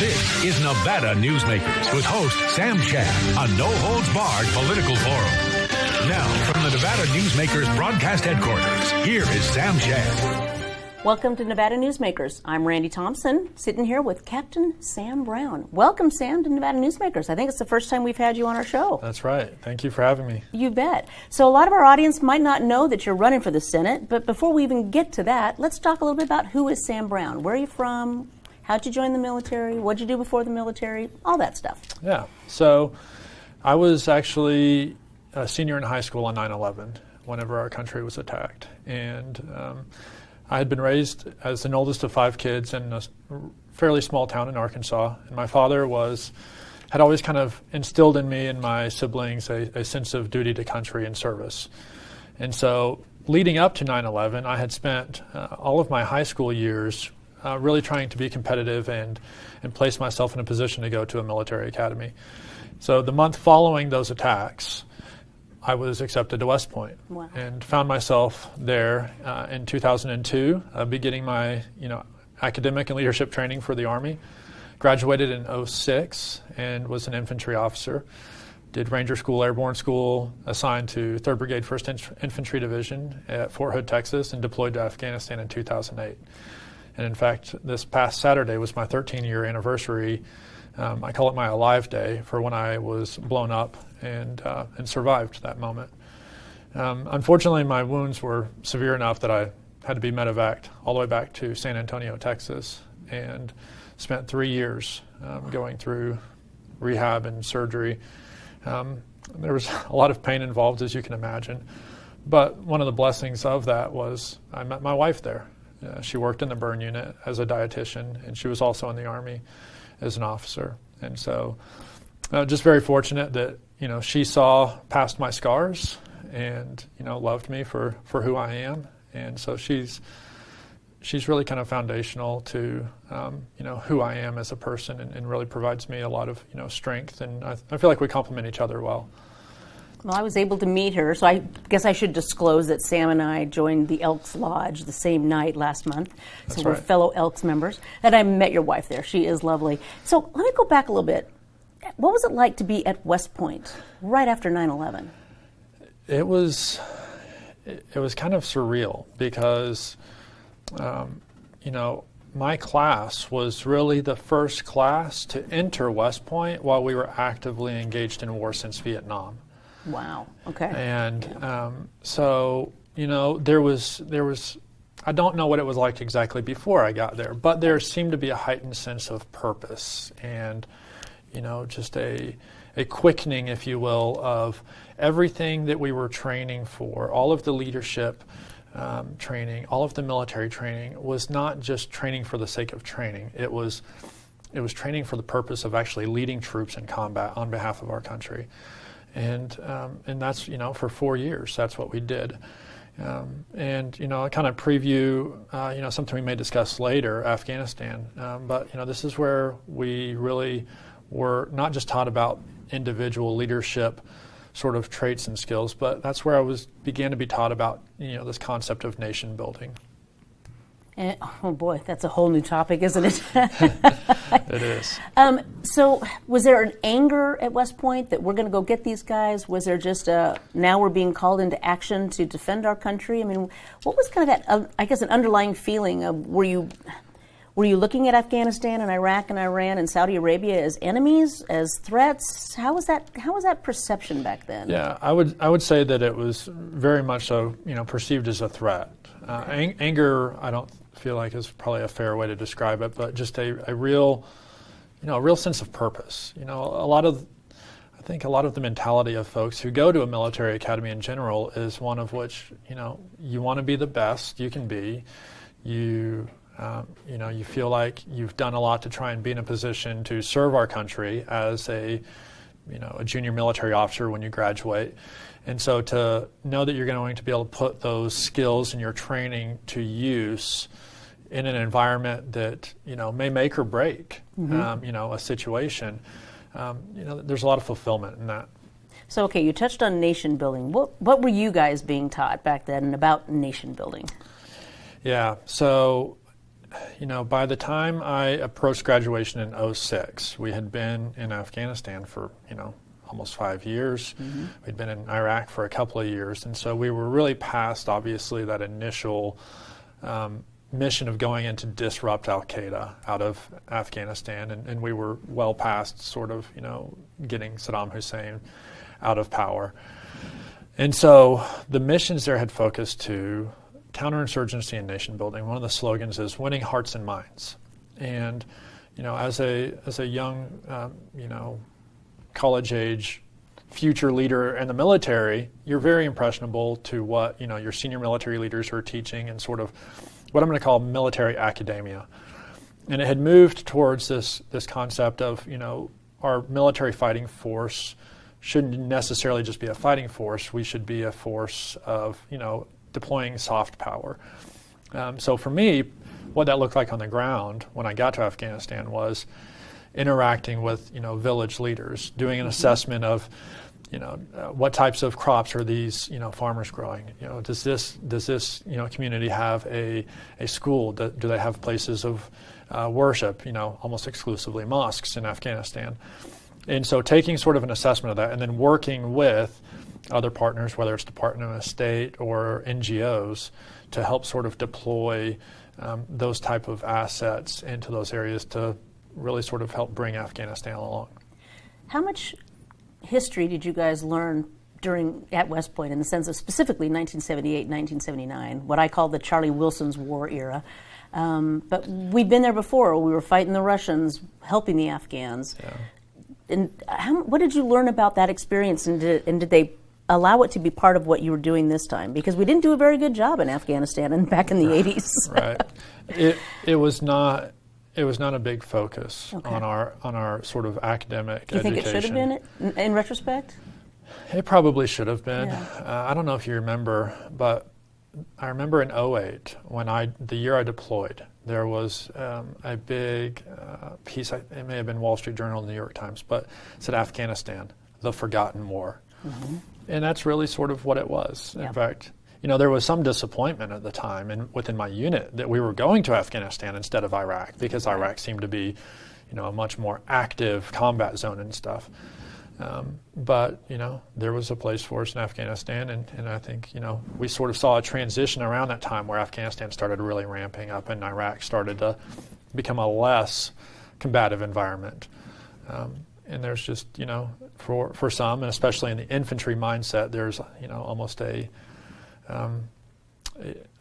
This is Nevada Newsmakers with host Sam Shad, a no-holds-barred political forum. Now, from the Nevada Newsmakers broadcast headquarters, here is Sam Shad. Welcome to Nevada Newsmakers. I'm Randy Thompson, sitting here with Captain Sam Brown. Welcome, Sam, to Nevada Newsmakers. I think it's the first time we've had you on our show. That's right. Thank you for having me. You bet. So a lot of our audience might not know that you're running for the Senate, but before we even get to that, let's talk a little bit about who is Sam Brown. Where are you from? How'd you join the military? What'd you do before the military? All that stuff. Yeah. So I was actually a senior in high school on 9/11 whenever our country was attacked. And I had been raised as an oldest of 5 kids in a fairly small town in Arkansas. And my father had always kind of instilled in me and my siblings a sense of duty to country and service. And so leading up to 9/11, I had spent all of my high school years really trying to be competitive and place myself in a position to go to a military academy. So the month following those attacks, I was accepted to West Point. Wow. And found myself there in 2002, beginning my academic and leadership training for the Army. Graduated in 2006 and was an infantry officer. Did Ranger School, Airborne School, assigned to 3rd Brigade 1st Infantry Division at Fort Hood, Texas, and deployed to Afghanistan in 2008. And in fact, this past Saturday was my 13-year anniversary. I call it my alive day for when I was blown up and survived that moment. Unfortunately, my wounds were severe enough that I had to be medevaced all the way back to San Antonio, Texas, and spent 3 years going through rehab and surgery. There was a lot of pain involved, as you can imagine. But one of the blessings of that was I met my wife there. She worked in the burn unit as a dietitian, and she was also in the Army as an officer. And so just very fortunate that, she saw past my scars and, loved me for who I am. And so she's really kind of foundational to, who I am as a person and really provides me a lot of, strength. And I feel like we complement each other well. Well, I was able to meet her, so I guess I should disclose that Sam and I joined the Elks Lodge the same night last month. That's so we're right. fellow Elks members. And I met your wife there. She is lovely. So let me go back a little bit. What was it like to be at West Point right after 9/11? It was kind of surreal because, my class was really the first class to enter West Point while we were actively engaged in war since Vietnam. Wow. Okay. And so, there was, I don't know what it was like exactly before I got there, but there seemed to be a heightened sense of purpose and, just a quickening, if you will, of everything that we were training for. All of the leadership training, all of the military training was not just training for the sake of training. It was training for the purpose of actually leading troops in combat on behalf of our country. And that's, for 4 years, that's what we did. I kind of preview, something we may discuss later, Afghanistan. But this is where we really were not just taught about individual leadership sort of traits and skills, but that's where I began to be taught about, this concept of nation building. And, oh boy, that's a whole new topic, isn't it? It is. So was there an anger at West Point that we're going to go get these guys? Was there just now we're being called into action to defend our country? I mean, what was kind of that, I guess, an underlying feeling of, were you looking at Afghanistan and Iraq and Iran and Saudi Arabia as enemies, as threats? How was that perception back then? Yeah, I would say that it was very much so, perceived as a threat. Anger, I don't feel like is probably a fair way to describe it, but just a real sense of purpose. I think a lot of the mentality of folks who go to a military academy in general is one of which, you want to be the best you can be. You feel like you've done a lot to try and be in a position to serve our country as a junior military officer when you graduate. And so to know that you're going to be able to put those skills in your training to use in an environment that, may make or break, a situation, there's a lot of fulfillment in that. So, okay, you touched on nation building. What were you guys being taught back then about nation building? Yeah, so by the time I approached graduation in '06, we had been in Afghanistan for, almost 5 years. Mm-hmm. We'd been in Iraq for a couple of years. And so we were really past, obviously, that initial mission of going in to disrupt al-Qaeda out of Afghanistan. And we were well past sort of, getting Saddam Hussein out of power. And so the missions there had focused to counterinsurgency and nation building. One of the slogans is winning hearts and minds. And, as a young, college age future leader in the military, you're very impressionable to what, your senior military leaders are teaching and sort of what I'm going to call military academia. And it had moved towards this concept of, our military fighting force shouldn't necessarily just be a fighting force. We should be a force of, deploying soft power. So for me, what that looked like on the ground when I got to Afghanistan was interacting with, village leaders, doing an assessment of, what types of crops are these, farmers growing? Does this community have a school? Do they have places of worship? Almost exclusively mosques in Afghanistan. And so taking sort of an assessment of that and then working with other partners, whether it's Department of State or NGOs, to help sort of deploy those type of assets into those areas to really sort of help bring Afghanistan along. How much history did you guys learn at West Point in the sense of specifically 1978, 1979, what I call the Charlie Wilson's War era? But we've been there before. We were fighting the Russians, helping the Afghans. Yeah. And what did you learn about that experience, and did they allow it to be part of what you were doing this time? Because we didn't do a very good job in Afghanistan and back in the 80s. Right. It was not a big focus on our sort of academic education. Do you think it should have been in retrospect? It probably should have been. Yeah. I don't know if you remember, but I remember in '08 when the year I deployed, there was a big piece. It may have been Wall Street Journal, New York Times, but it said Afghanistan, the forgotten war. Mm-hmm. And that's really sort of what it was. Yeah. In fact, there was some disappointment at the time within my unit that we were going to Afghanistan instead of Iraq, because Iraq seemed to be, a much more active combat zone and stuff. But there was a place for us in Afghanistan, and I think, we sort of saw a transition around that time where Afghanistan started really ramping up and Iraq started to become a less combative environment. And there's just, for some, and especially in the infantry mindset, there's, almost a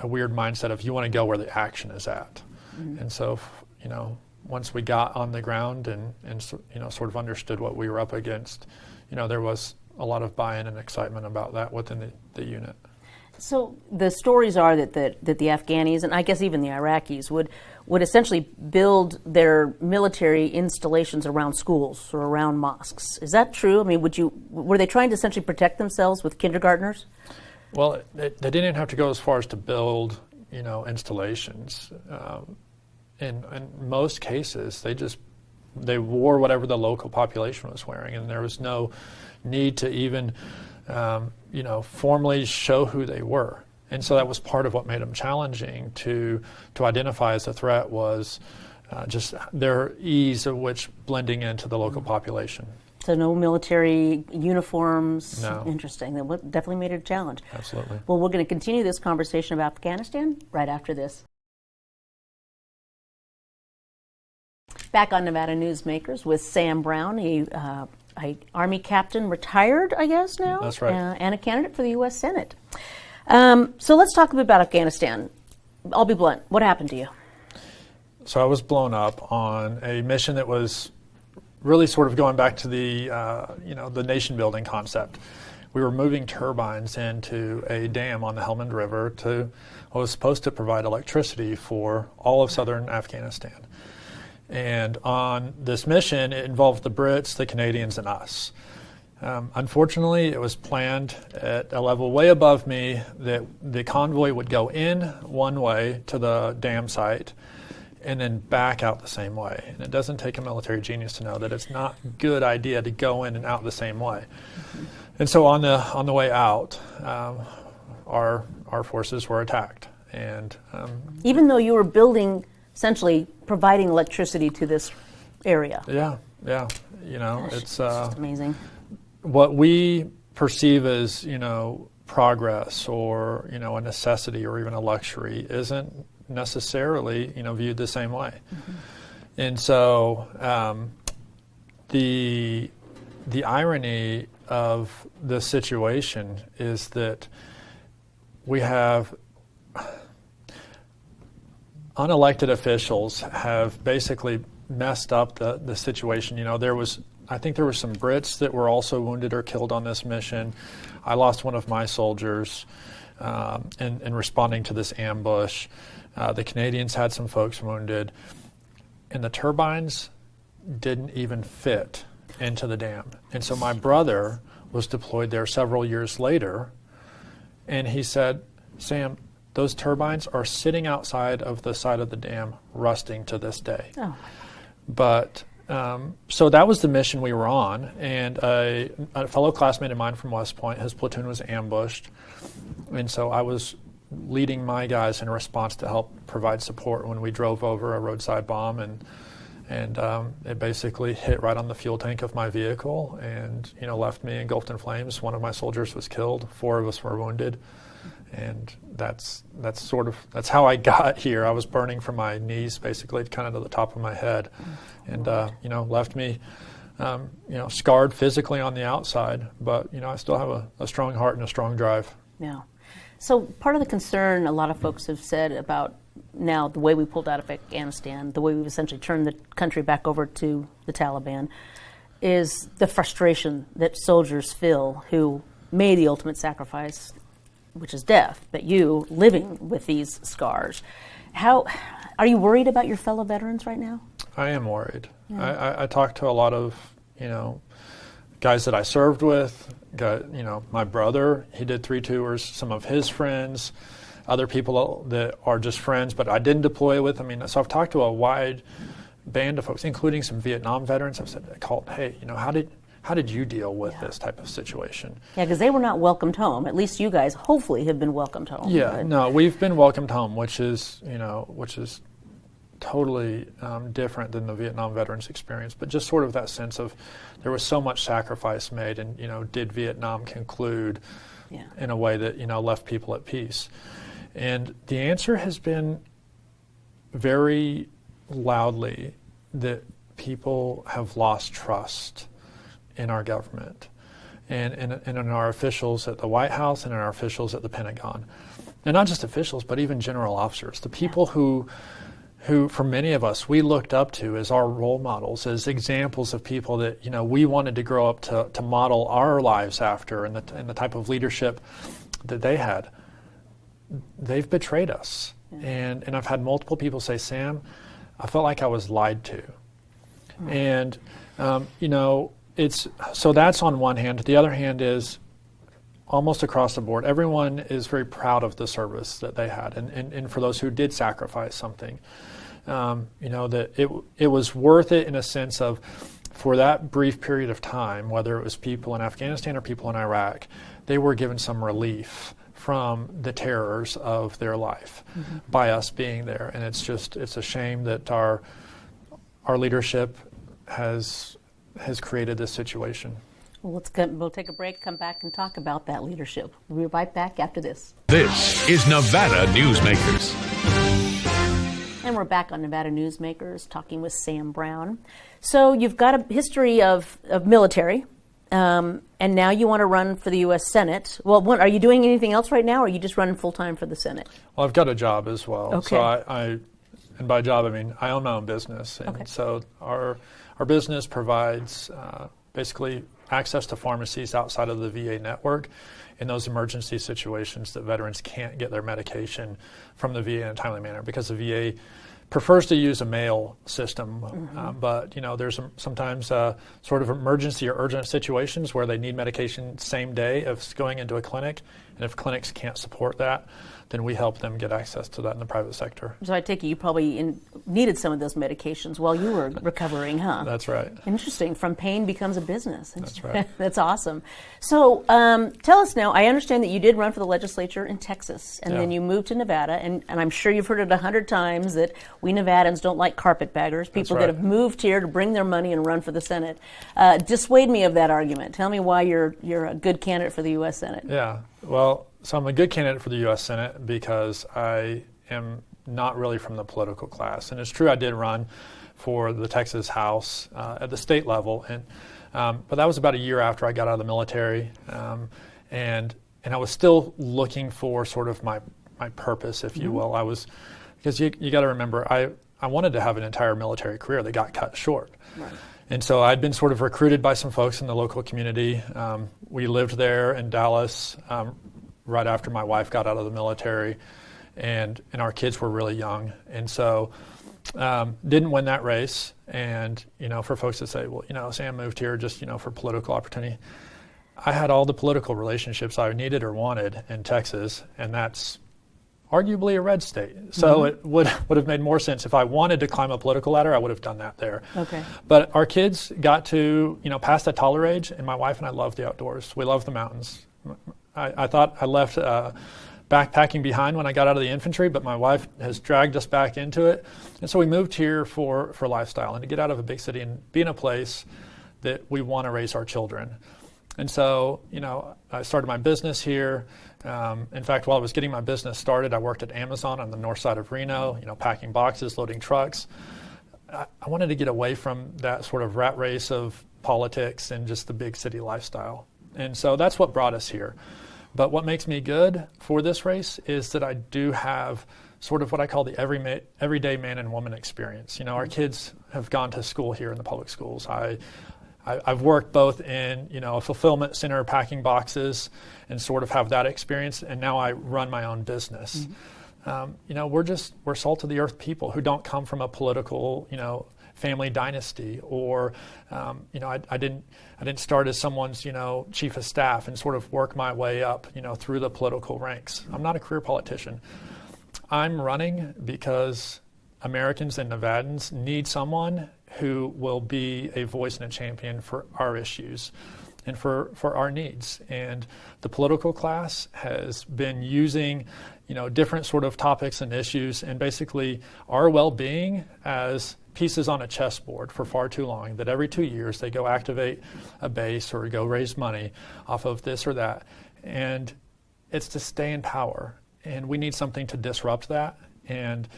weird mindset of you want to go where the action is at. Mm-hmm. And so, once we got on the ground and sort of understood what we were up against, there was a lot of buy-in and excitement about that within the unit. So the stories are that the Afghanis, and I guess even the Iraqis, would essentially build their military installations around schools or around mosques. Is that true? I mean, were they trying to essentially protect themselves with kindergartners? Well, they didn't have to go as far as to build, installations. In most cases, they wore whatever the local population was wearing, and there was no need to even, formally show who they were. And so that was part of what made them challenging to identify as a threat, was just their ease of which blending into the local population. So no military uniforms. No. Interesting. That definitely made it a challenge. Absolutely. Well, we're going to continue this conversation about Afghanistan right after this. Back on Nevada Newsmakers with Sam Brown, a Army captain, retired, I guess now. That's right. And a candidate for the U.S. Senate. So let's talk a bit about Afghanistan. I'll be blunt. What happened to you? So I was blown up on a mission that was really sort of going back to the nation building concept. We were moving turbines into a dam on the Helmand River what was supposed to provide electricity for all of southern Afghanistan. And on this mission, it involved the Brits, the Canadians, and us. Unfortunately, it was planned at a level way above me that the convoy would go in one way to the dam site and then back out the same way. And it doesn't take a military genius to know that it's not a good idea to go in and out the same way. Mm-hmm. And so on the way out, our forces were attacked. And even though you were building essentially providing electricity to this area. Yeah. You know, Gosh, it's just amazing. what we perceive as, you know, progress or, you know, a necessity or even a luxury isn't necessarily, you know, viewed the same way. Mm-hmm. And so the irony of the situation is that we have unelected officials have basically messed up the situation. You know, I think there were some Brits that were also wounded or killed on this mission. I lost one of my soldiers in responding to this ambush. The Canadians had some folks wounded. And the turbines didn't even fit into the dam. And so my brother was deployed there several years later, and he said, Sam, those turbines are sitting outside of the side of the dam, rusting to this day. Oh. But so that was the mission we were on, and a fellow classmate of mine from West Point, his platoon was ambushed, and so I was leading my guys in response to help provide support when we drove over a roadside bomb, and it basically hit right on the fuel tank of my vehicle, and you know, left me engulfed in flames. One of my soldiers was killed. 4 of us were wounded, and that's how I got here. I was burning from my knees, basically, kind of to the top of my head, and you know, left me you know, scarred physically on the outside, but you know, I still have a strong heart and a strong drive. Yeah. So part of the concern a lot of folks have said about now the way we pulled out of Afghanistan, the way we've essentially turned the country back over to the Taliban, is the frustration that soldiers feel who made the ultimate sacrifice, which is death, but you living with these scars. How are you worried about your fellow veterans right now? I am worried. Yeah. I talk to a lot of, you know, guys that I served with. You know, my brother, he did 3 tours, some of his friends, other people that are just friends, but I didn't deploy with. I mean, so I've talked to a wide band of folks, including some Vietnam veterans. I've said, hey, you know, how did you deal with this type of situation? Yeah, because they were not welcomed home. At least you guys hopefully have been welcomed home. Yeah, right? No, we've been welcomed home, which is totally different than the Vietnam veterans experience, but just sort of that sense of there was so much sacrifice made, and you know, did Vietnam conclude in a way that, you know, left people at peace? And the answer has been very loudly that people have lost trust in our government and in our officials at the White House and in our officials at the Pentagon. And not just officials, but even general officers, the people who for many of us, we looked up to as our role models, as examples of people that, you know, we wanted to grow up to model our lives after, and the type of leadership that they had. They've betrayed us. And I've had multiple people say, Sam, I felt like I was lied to. And, you know, so that's on one hand. The other hand is almost across the board, everyone is very proud of the service that they had. And for those who did sacrifice something, you know, that it was worth it in a sense of, for that brief period of time, whether it was people in Afghanistan or people in Iraq, they were given some relief from the terrors of their life by us being there. And it's a shame that our leadership has created this situation. Well, we'll take a break, come back and talk about that leadership. We'll be right back after this. This is Nevada Newsmakers. And we're back on Nevada Newsmakers talking with Sam Brown. So you've got a history of military, and now you want to run for the U.S. Senate. Well, are you doing anything else right now, or are you just running full-time for the Senate? Well, I've got a job as well. Okay. So and by job, I mean I own my own business. And so our business provides basically access to pharmacies outside of the VA network in those emergency situations that veterans can't get their medication from the VA in a timely manner, because the VA prefers to use a mail system, but you know, there's sometimes sort of emergency or urgent situations where they need medication same day of going into a clinic, And if clinics can't support that, then we help them get access to that in the private sector. So I take it you probably needed some of those medications while you were recovering, huh? That's right. Interesting. From pain becomes a business. That's right. That's awesome. So tell us now, I understand that you did run for the legislature in Texas, and then you moved to Nevada, and I'm sure you've heard it 100 times that we Nevadans don't like carpetbaggers, people that have moved here to bring their money and run for the Senate. Dissuade me of that argument. Tell me why you're a good candidate for the U.S. Senate. Yeah. Well, so I'm a good candidate for the U.S. Senate because I am not really from the political class. And it's true I did run for the Texas House at the state level, and but that was about a year after I got out of the military, and I was still looking for sort of my purpose, if you will. I was, because you got to remember, I wanted to have an entire military career that got cut short. Right. And so I'd been sort of recruited by some folks in the local community. We lived there in Dallas right after my wife got out of the military, and our kids were really young. And so didn't win that race. And, for folks that say, well, Sam moved here just, for political opportunity. I had all the political relationships I needed or wanted in Texas, and that's arguably a red state. So it would have made more sense if I wanted to climb a political ladder, I would have done that there. Okay. But our kids got to, past that toddler age, and my wife and I love the outdoors. We love the mountains. I thought I left backpacking behind when I got out of the infantry, but my wife has dragged us back into it. And so we moved here for lifestyle and to get out of a big city and be in a place that we want to raise our children. And so, I started my business here. In fact, while I was getting my business started, I worked at Amazon on the north side of Reno, packing boxes, loading trucks. I wanted to get away from that sort of rat race of politics and just the big city lifestyle. And so that's what brought us here. But what makes me good for this race is that I do have sort of what I call the everyday man and woman experience. Our kids have gone to school here in the public schools. I've worked both in, a fulfillment center packing boxes and sort of have that experience, and now I run my own business. We're salt of the earth people who don't come from a political, family dynasty, or, I didn't start as someone's, chief of staff and sort of work my way up, through the political ranks. I'm not a career politician. I'm running because Americans and Nevadans need someone who will be a voice and a champion for our issues and for our needs. And the political class has been using, different sort of topics and issues and basically our well-being as pieces on a chessboard for far too long, that every 2 years they go activate a base or go raise money off of this or that. And it's to stay in power. And we need something to disrupt that. And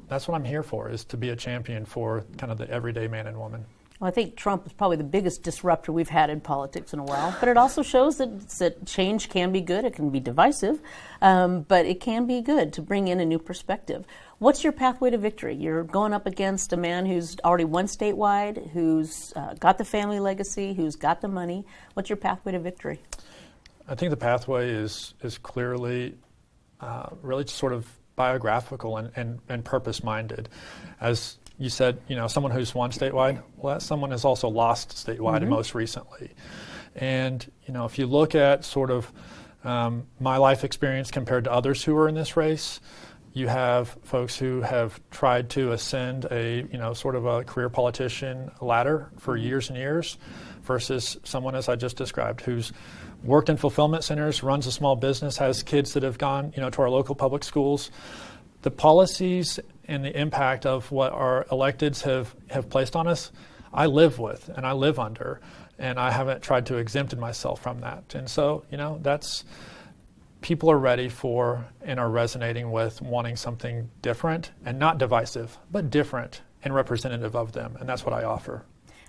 that's what I'm here for, is to be a champion for kind of the everyday man and woman. Well, I think Trump is probably the biggest disruptor we've had in politics in a while, but it also shows that change can be good. It can be divisive, but it can be good to bring in a new perspective. What's your pathway to victory? You're going up against a man who's already won statewide, who's got the family legacy, who's got the money. What's your pathway to victory? I think the pathway is clearly really just sort of biographical and purpose-minded. As you said, someone who's won statewide, well, that's someone who's also lost statewide most recently. And, if you look at sort of my life experience compared to others who are in this race, you have folks who have tried to ascend a, sort of a career politician ladder for years and years versus someone, as I just described, who's worked in fulfillment centers, runs a small business, has kids that have gone, to our local public schools. The policies and the impact of what our electeds have placed on us, I live with and I live under, and I haven't tried to exempt myself from that. And so, that's, people are ready for and are resonating with wanting something different and not divisive, but different and representative of them. And that's what I offer.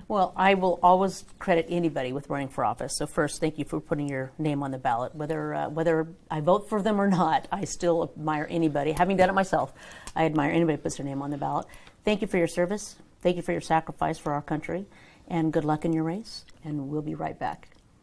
Well, I will always credit anybody with running for office. So first, thank you for putting your name on the ballot. Whether I vote for them or not, I still admire anybody. Having done it myself, I admire anybody who puts their name on the ballot. Thank you for your service. Thank you for your sacrifice for our country. And good luck in your race. And we'll be right back.